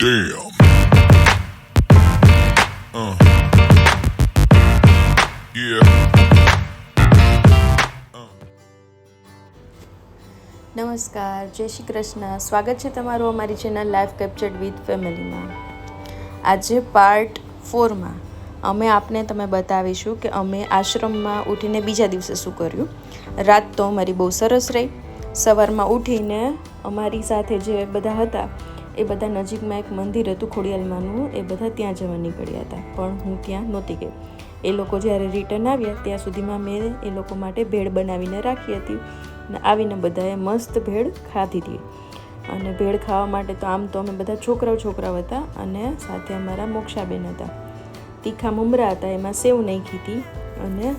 Damn. Yeah. નમસ્કાર, જય શ્રી કૃષ્ણ. સ્વાગત છે તમારું અમારી ચેનલ લાઈફ કેપ્ચર્ડ વિથ ફેમિલીમાં. આજે પાર્ટ 4માં અમે આપને તમે બતાવીશું કે અમે આશ્રમમાં ઉઠીને બીજા દિવસે શું કર્યું. રાત તો અમારી બહુ સરસ રહી. સવારમાં ઉઠીને અમારી સાથે જે બધા હતા એ બધા નજીકમાં એક મંદિર હતું ખોડિયાલમાંનું, એ બધા ત્યાં જવા નીકળ્યા હતા, પણ હું ત્યાં નહોતી ગઈ. એ લોકો જ્યારે રિટર્ન આવ્યા ત્યાં સુધીમાં મેં એ લોકો માટે ભેળ બનાવીને રાખી હતી અને આવીને બધાએ મસ્ત ભેળ ખાધી હતી. અને ભેળ ખાવા માટે તો આમ તો અમે બધા છોકરાઓ હતા અને સાથે અમારા મોક્ષાબેન હતા. તીખા મમરા હતા, એમાં સેવ નાખી હતી અને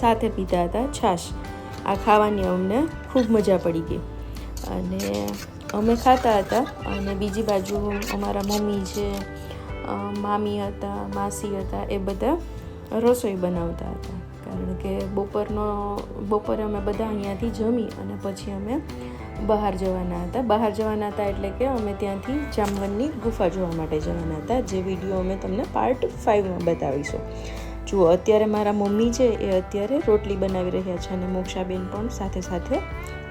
સાથે પીતા હતા છાશ. આ ખાવાની અમને ખૂબ મજા પડી ગઈ અને અમે ખાતા હતા. અને બીજી બાજુ અમારા મમ્મી છે, મામી હતા, માસી હતા, એ બધા રસોઈ બનાવતા હતા. કારણ કે બપોરે અમે બધા અહીંયાથી જમી અને પછી અમે બહાર જવાના હતા. એટલે કે અમે ત્યાંથી જામવનની ગુફા જોવા માટે જવાના હતા, જે વિડીયો અમે તમને પાર્ટ 5માં બતાવીશું. જુઓ, અત્યારે મારા મમ્મી છે એ અત્યારે રોટલી બનાવી રહ્યા છે અને મોક્ષાબેન પણ સાથે સાથે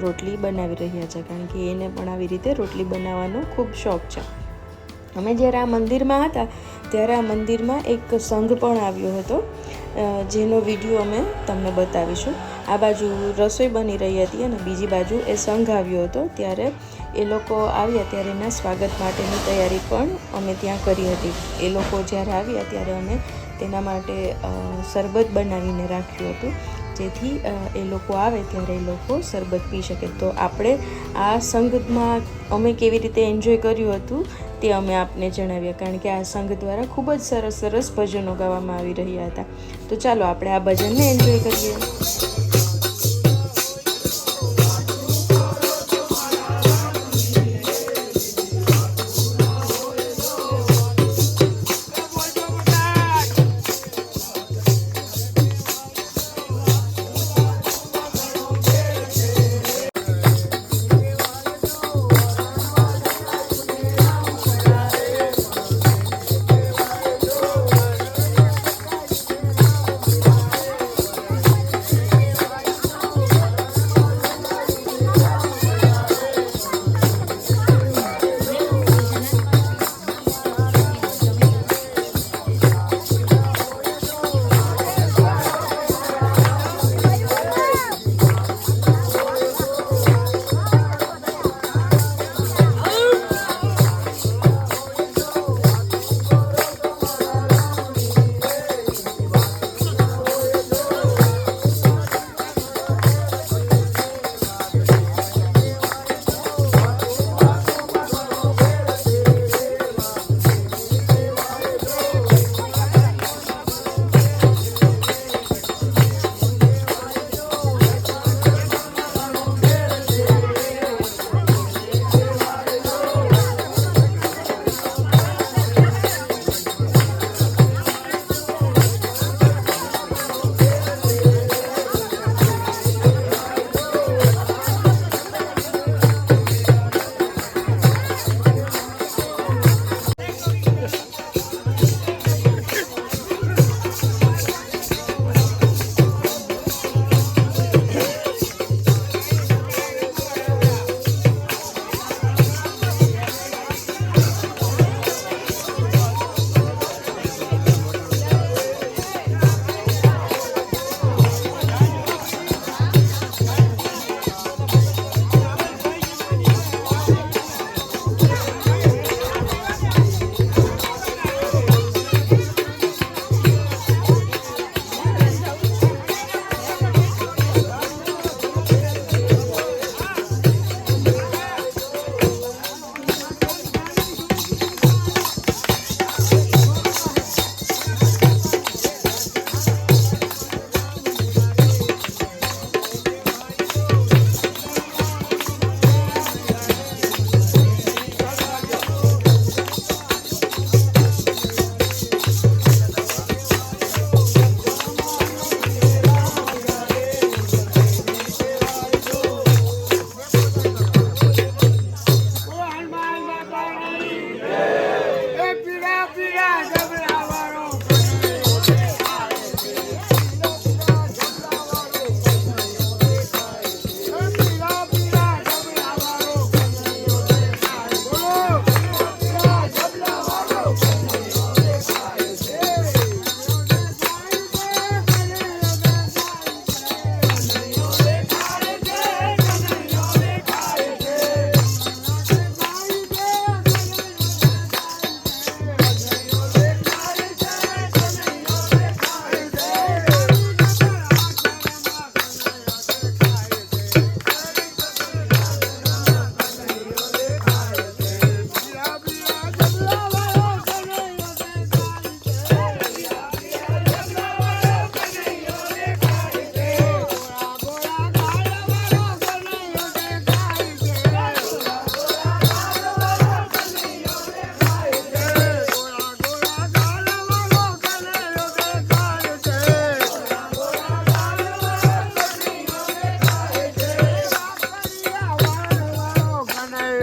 રોટલી બનાવી રહ્યા છે, કારણ કે એને પણ આવી રીતે રોટલી બનાવવાનો ખૂબ શોખ છે. અમે જ્યારે આ મંદિરમાં હતા ત્યારે આ મંદિરમાં એક સંઘ પણ આવ્યો હતો, જેનો વિડીયો અમે તમને બતાવીશું. આ બાજુ રસોઈ બની રહી હતી અને બીજી બાજુ એ સંઘ આવ્યો હતો. ત્યારે એ લોકો આવ્યા ત્યારે એના સ્વાગત માટેની તૈયારી પણ અમે ત્યાં કરી હતી. એ લોકો જ્યારે આવ્યા ત્યારે અમે તેના માટે શરબત બનાવીને રાખ્યું હતું, જેથી એ લોકો આવે ત્યારે એ લોકો શરબત પી શકે. તો આપણે આ સંઘમાં અમે કેવી રીતે એન્જોય કર્યું હતું તે અમે આપને જણાવ્યા, કારણ કે આ સંઘ દ્વારા ખૂબ જ સરસ ભજનો ગાવામાં આવી રહ્યા હતા. તો ચાલો આપણે આ ભજનને એન્જોય કરીએ.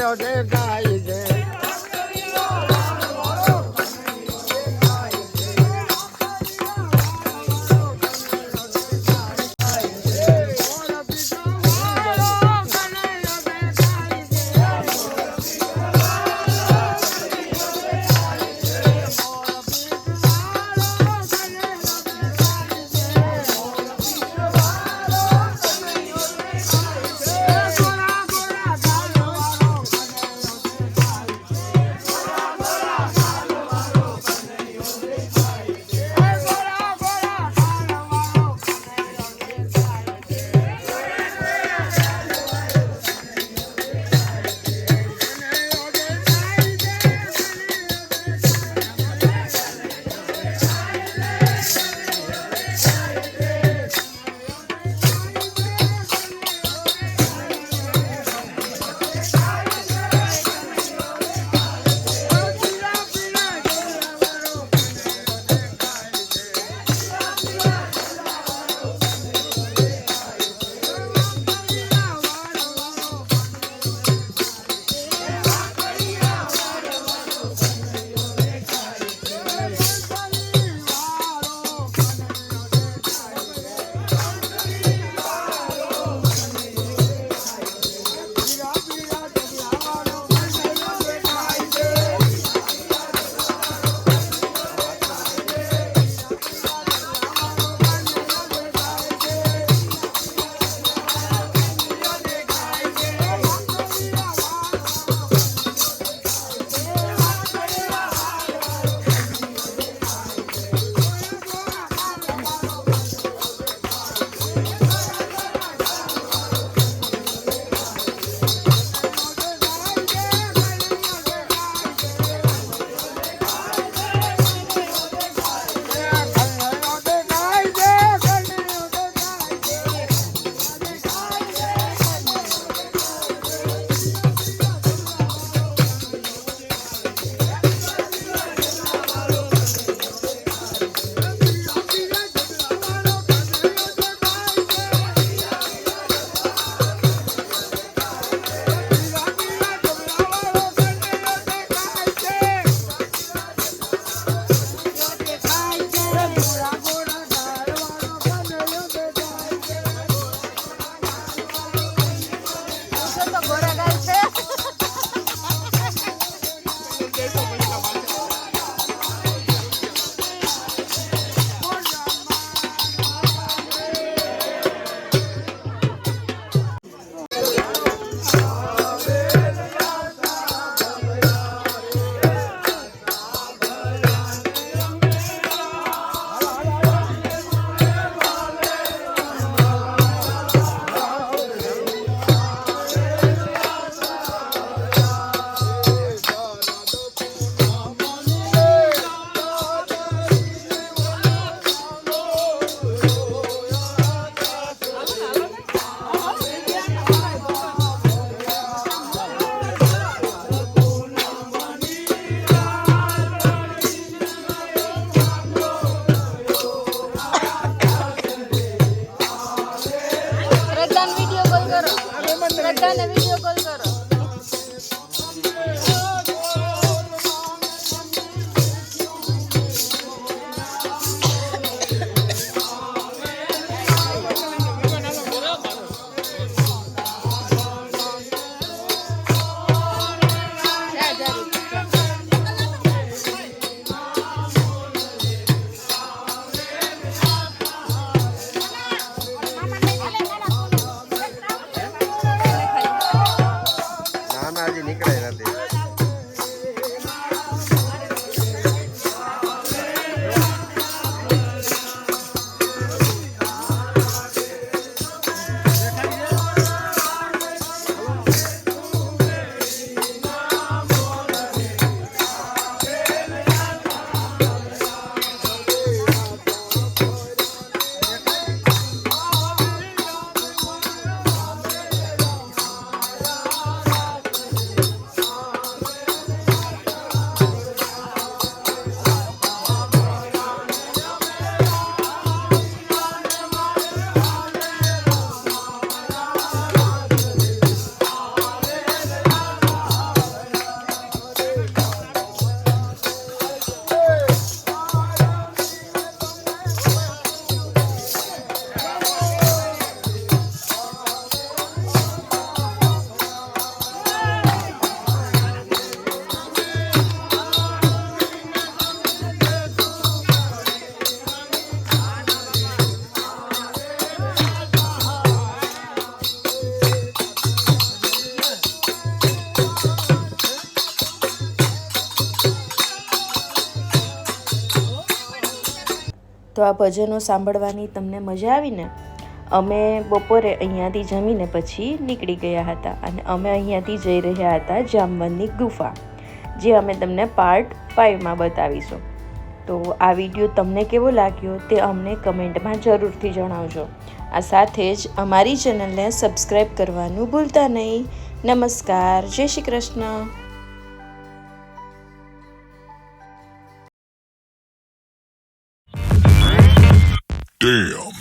કનૈયો દેખાય છે. બધાને વિડિયો કોલ કરો. તો આ ભજનો સાંભળવાની તમને મજા આવીને? અમે બપોરે અહીંયાથી જમીને પછી નીકળી ગયા હતા અને અમે અહીંયાથી જઈ રહ્યા હતા જામવનની ગુફા, જે અમે તમને પાર્ટ 5માં બતાવીશું. તો આ વિડીયો તમને કેવો લાગ્યો તે અમને કમેન્ટમાં જરૂરથી જણાવજો. આ સાથે જ અમારી ચેનલને સબસ્ક્રાઈબ કરવાનું ભૂલતા નહીં. નમસ્કાર, જય શ્રી કૃષ્ણ. Damn.